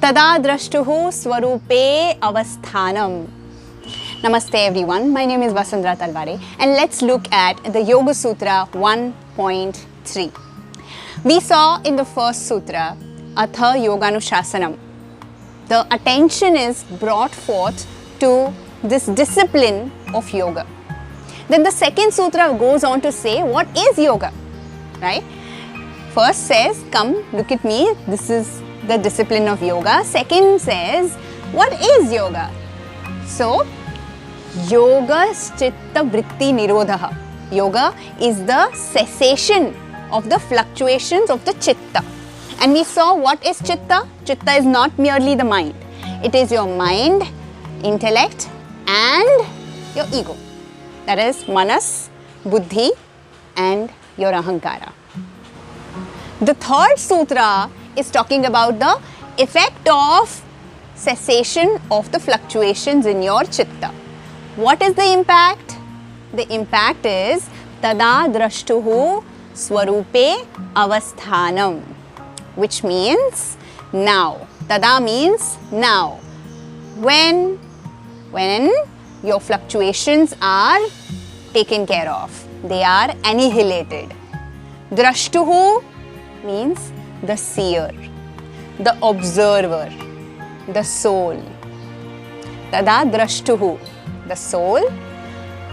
Tada drashtuhu swarupe avasthanam. Namaste everyone, my name is Vasundhara Talware and let's look at the Yoga Sutra 1.3. We saw in the first sutra, Atha Yoganushasanam. The attention is brought forth to this discipline of yoga. Then the second sutra goes on to say what is yoga, right? First says, come look at me, this is the discipline of yoga. Second says, what is yoga? So, yoga chitta vritti nirodha. Yoga is the cessation of the fluctuations of the chitta. And we saw what is chitta. Chitta is not merely the mind. It is your mind, intellect and your ego. That is manas, buddhi and your ahankara. The third sutra is talking about the effect of cessation of the fluctuations in your chitta. What is the impact? The impact is tada drashtuhu swarupe avasthanam, which means now. Tada means now. When your fluctuations are taken care of, they are annihilated. Drashtuhu means the seer, the observer, the soul. Tada drashtuhu, the soul.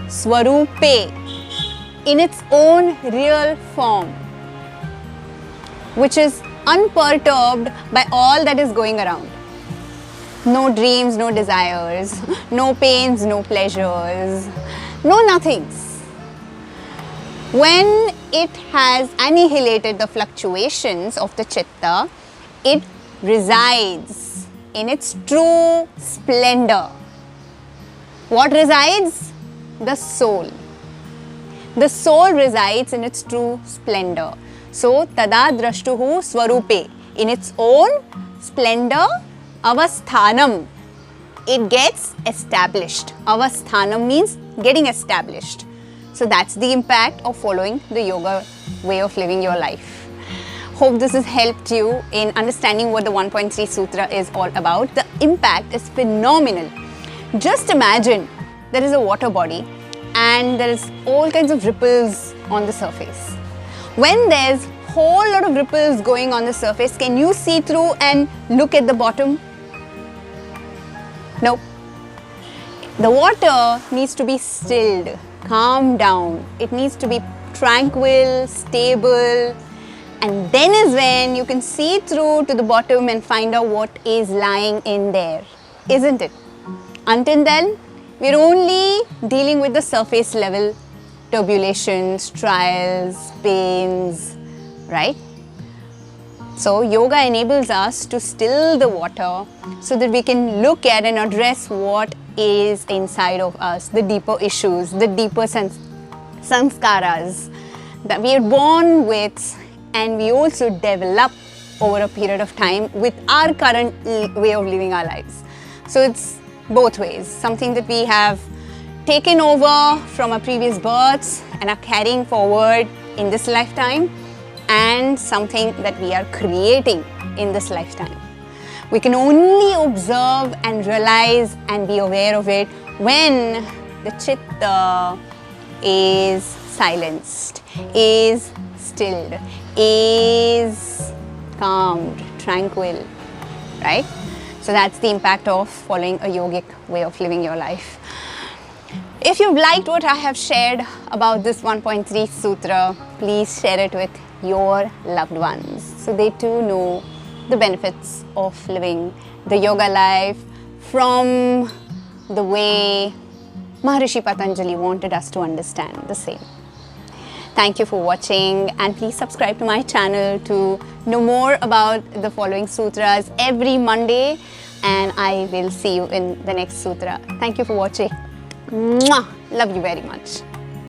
Swarupe, in its own real form, which is unperturbed by all that is going around. No dreams, no desires, no pains, no pleasures, no nothings. When it has annihilated the fluctuations of the chitta, it resides in its true splendor. What resides? The soul. The soul resides in its true splendor. So, tada drashtuhu swarupe, in its own splendor, avasthanam, it gets established. Avasthanam means getting established. So that's the impact of following the yoga way of living your life. Hope this has helped you in understanding what the 1.3 sutra is all about. The impact is phenomenal. Just imagine there is a water body and there is all kinds of ripples on the surface. When there's whole lot of ripples going on the surface, can you see through and look at the bottom? No. The water needs to be stilled, calm down. It needs to be tranquil, stable, and then is when you can see through to the bottom and find out what is lying in there, isn't it? Until then, we're only dealing with the surface level turbulations, trials, pains, right? So yoga enables us to still the water so that we can look at and address what is inside of us, the deeper issues, the deeper sanskaras that we are born with and we also develop over a period of time with our current way of living our lives. So it's both ways, something that we have taken over from our previous births and are carrying forward in this lifetime, and something that we are creating in this lifetime. We can only observe and realize and be aware of it when the chitta is silenced, is stilled, is calmed, tranquil, right? So that's the impact of following a yogic way of living your life. If you've liked what I have shared about this 1.3 sutra, please share it with your loved ones so they too know the benefits of living the yoga life from the way Maharishi Patanjali wanted us to understand the same. Thank you for watching and please subscribe to my channel to know more about the following sutras every Monday, and I will see you in the next sutra. Thank you for watching. Mwah! Love you very much.